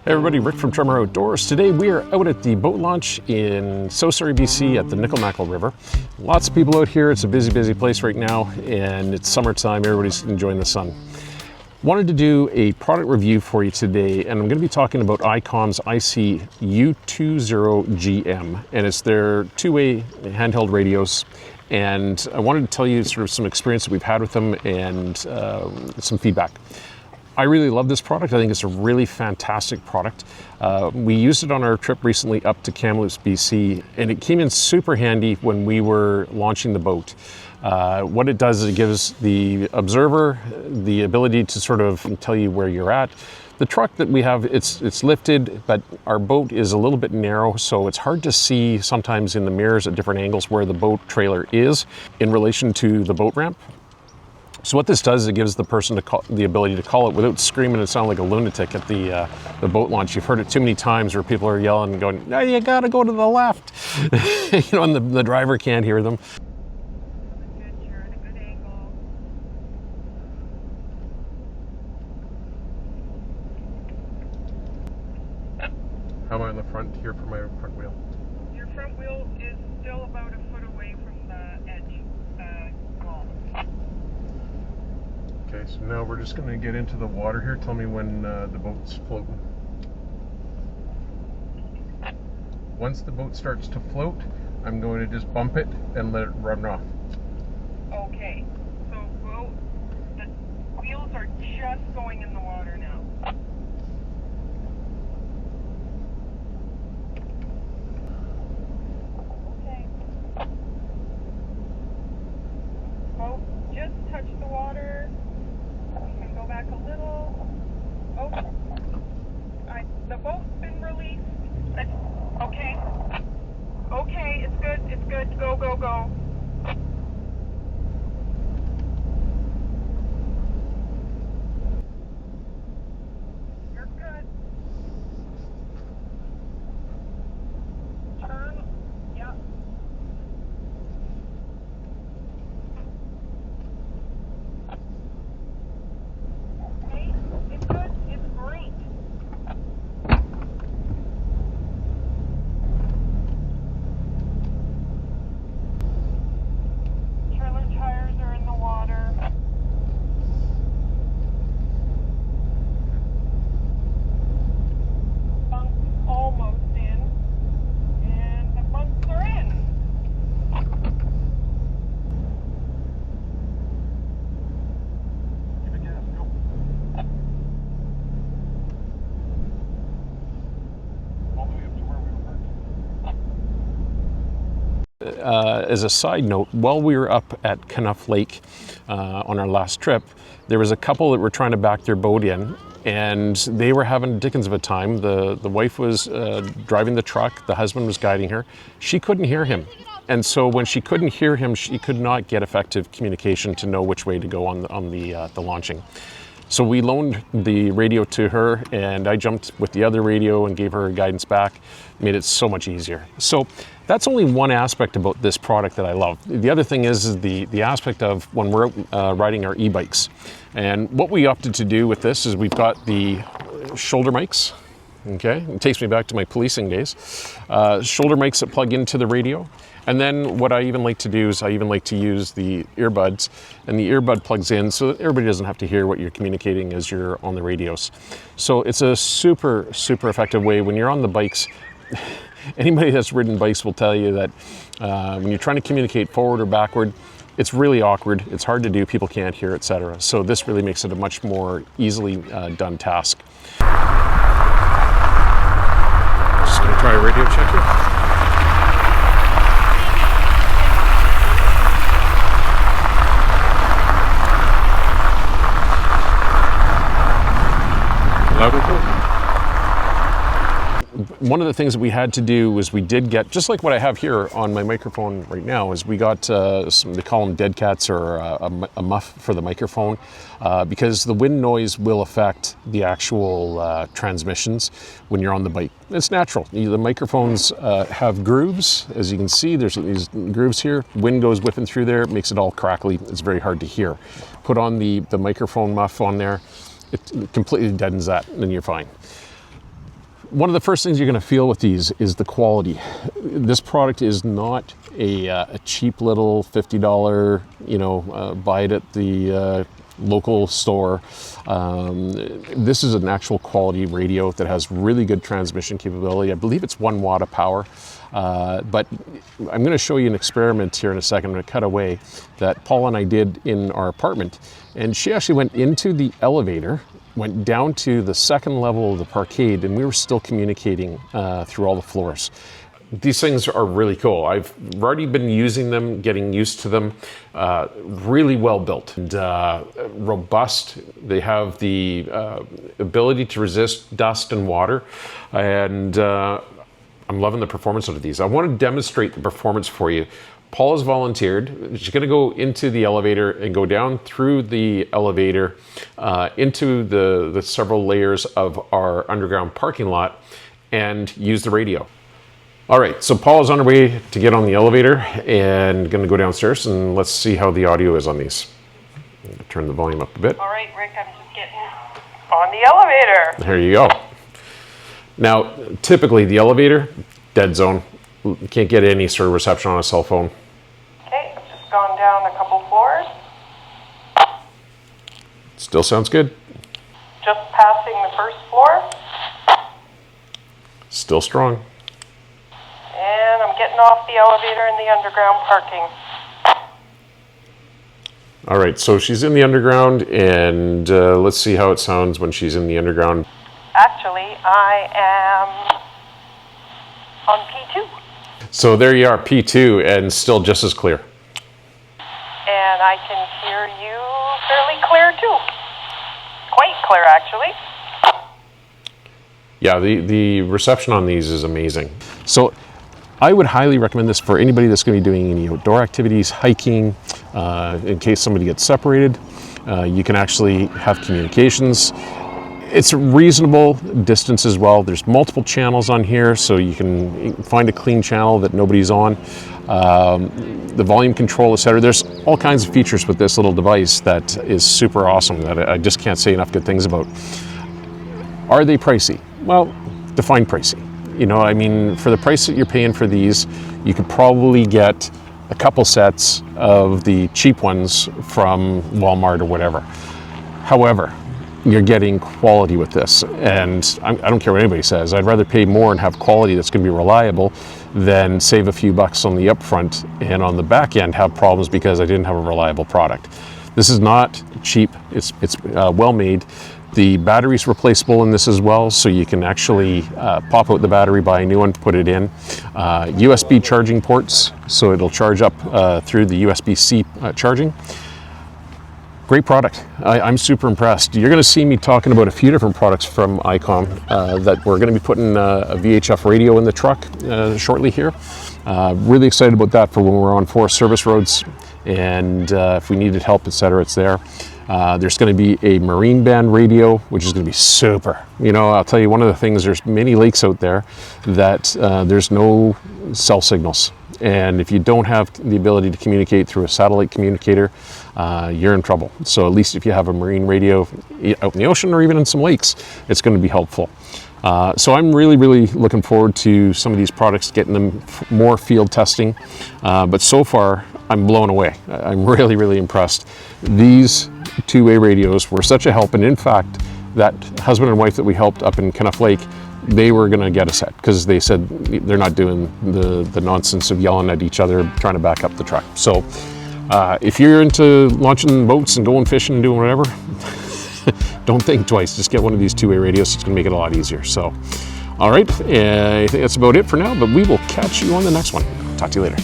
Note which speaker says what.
Speaker 1: Hey everybody, Rick from Tremor Outdoors. Today we are out at the boat launch in South Surrey, BC at the Nickel River. Lots of people out here. It's a busy place right now and it's summertime. Everybody's enjoying the sun. Wanted to do a product review for you today, and I'm going to be talking about Icom's IC-U20GM, and it's their two-way handheld radios. And I wanted to tell you sort of some experience that we've had with them and some feedback. I really love this product. I think it's a really fantastic product. We used it on our trip recently up to Kamloops, BC, and it came in super handy when we were launching the boat. What it does is it gives the observer the ability to sort of tell you where you're at. The truck that we have, it's lifted, but our boat is a little bit narrow, so it's hard to see sometimes in the mirrors at different angles where the boat trailer is in relation to the boat ramp. So what this does is it gives the person the ability to call it without screaming and sound like a lunatic at the boat launch. You've heard it too many times where people are yelling and going, "No, you gotta go to the left," you know, and the driver can't hear them. How am I on the front here for my front wheel?
Speaker 2: Your front wheel is still about a foot away from the edge wall.
Speaker 1: Okay, so now we're just going to get into the water here. Tell me when the boat's floating. Once the boat starts to float, I'm going to just bump it and let it run off.
Speaker 2: Okay, so the wheels are just going in the water now. Okay. Boat just touched the water. We can go back a little. Oh, the boat's been released. Okay. Okay, it's good. It's good. Go, go, go. You're good. Turn. Yeah. Okay, it's good. It's great. Trailer tires are in the water. Bunks almost in. And the bunks are in. Give it gas, go. All the way up to where we were parked.
Speaker 1: As a side note, while we were up at Knuff Lake on our last trip, there was a couple that were trying to back their boat in, and they were having dickens of a time. The wife was driving the truck, the husband was guiding her. She couldn't hear him, and so when she couldn't hear him, she could not get effective communication to know which way to go on the launching. So we loaned the radio to her, and I jumped with the other radio and gave her guidance back. Made it so much easier. So that's only one aspect about this product that I love. The other thing is the aspect of when we're riding our e-bikes. And what we opted to do with this is we've got the shoulder mics. Okay, it takes me back to my policing days. Shoulder mics that plug into the radio. And then what I even like to do is I even like to use the earbuds, and the earbud plugs in so that everybody doesn't have to hear what you're communicating as you're on the radios. So it's a super effective way when you're on the bikes. Anybody that's ridden bikes will tell you that when you're trying to communicate forward or backward, it's really awkward, it's hard to do, people can't hear, etc. So this really makes it a much more easily done task. Just gonna try a radio check here. One of the things that we had to do was we did get, just like what I have here on my microphone right now, is we got they call them dead cats or a muff for the microphone because the wind noise will affect the actual transmissions when you're on the bike. It's natural. The microphones have grooves. As you can see, there's these grooves here. Wind goes whipping through there, it makes it all crackly. It's very hard to hear. Put on the microphone muff on there, it completely deadens that, and then you're fine. One of the first things you're going to feel with these is the quality. This product is not a cheap little $50, buy it at the local store. This is an actual quality radio that has really good transmission capability. I believe it's 1 watt of power. But I'm going to show you an experiment here in a second. I'm going to cut away that Paul and I did in our apartment. And she actually went into the elevator, went down to the second level of the parkade, and we were still communicating through all the floors. These things are really cool. I've already been using them, getting used to them. Really well built and robust. They have the ability to resist dust and water, and I'm loving the performance of these. I want to demonstrate the performance for you. Paul has volunteered. She's going to go into the elevator and go down through the elevator into the several layers of our underground parking lot and use the radio. All right, so Paul is on her way to get on the elevator and going to go downstairs, and let's see how the audio is on these. Turn the volume up a bit.
Speaker 2: All right, Rick, I'm just getting on the elevator.
Speaker 1: There you go. Now, typically the elevator, dead zone. You can't get any sort of reception on a cell phone.
Speaker 2: Okay, I've just gone down a couple floors.
Speaker 1: Still sounds good.
Speaker 2: Just passing the first floor.
Speaker 1: Still strong.
Speaker 2: And I'm getting off the elevator in the underground parking.
Speaker 1: All right, so she's in the underground, and let's see how it sounds when she's in the underground.
Speaker 2: Actually, I am on P2.
Speaker 1: So there you are, P2, and still just as clear.
Speaker 2: And I can hear you fairly clear too. Quite clear, actually.
Speaker 1: Yeah, the reception on these is amazing. So I would highly recommend this for anybody that's going to be doing any outdoor activities, hiking, in case somebody gets separated. You can actually have communications. It's a reasonable distance as well. There's multiple channels on here, so you can find a clean channel that nobody's on. The volume control, etc. There's all kinds of features with this little device that is super awesome that I just can't say enough good things about. Are they pricey? Well, define pricey. I mean, for the price that you're paying for these, you could probably get a couple sets of the cheap ones from Walmart or whatever. However, you're getting quality with this, and I don't care what anybody says. I'd rather pay more and have quality that's going to be reliable than save a few bucks on the upfront and on the back end have problems because I didn't have a reliable product. This is not cheap. It's well made. The battery's replaceable in this as well, so you can actually pop out the battery, buy a new one, put it in. USB charging ports, so it'll charge up through the USB-C charging. Great product. I'm super impressed. You're going to see me talking about a few different products from Icom that we're going to be putting a VHF radio in the truck shortly here. Really excited about that for when we're on forest service roads, and if we needed help, etc., it's there. There's going to be a marine band radio, which is going to be super. I'll tell you one of the things, there's many lakes out there that there's no cell signals. And if you don't have the ability to communicate through a satellite communicator, you're in trouble. So at least if you have a marine radio out in the ocean or even in some lakes, it's going to be helpful. So I'm really, really looking forward to some of these products, getting them more field testing. But so far, I'm blown away. I'm really, really impressed. These two-way radios were such a help. And in fact, that husband and wife that we helped up in Knuff Lake, they were going to get a set because they said they're not doing the nonsense of yelling at each other trying to back up the truck. So if you're into launching boats and going fishing and doing whatever, don't think twice. Just get one of these two-way radios. It's going to make it a lot easier. So, all right, I think that's about it for now, but we will catch you on the next one. Talk to you later.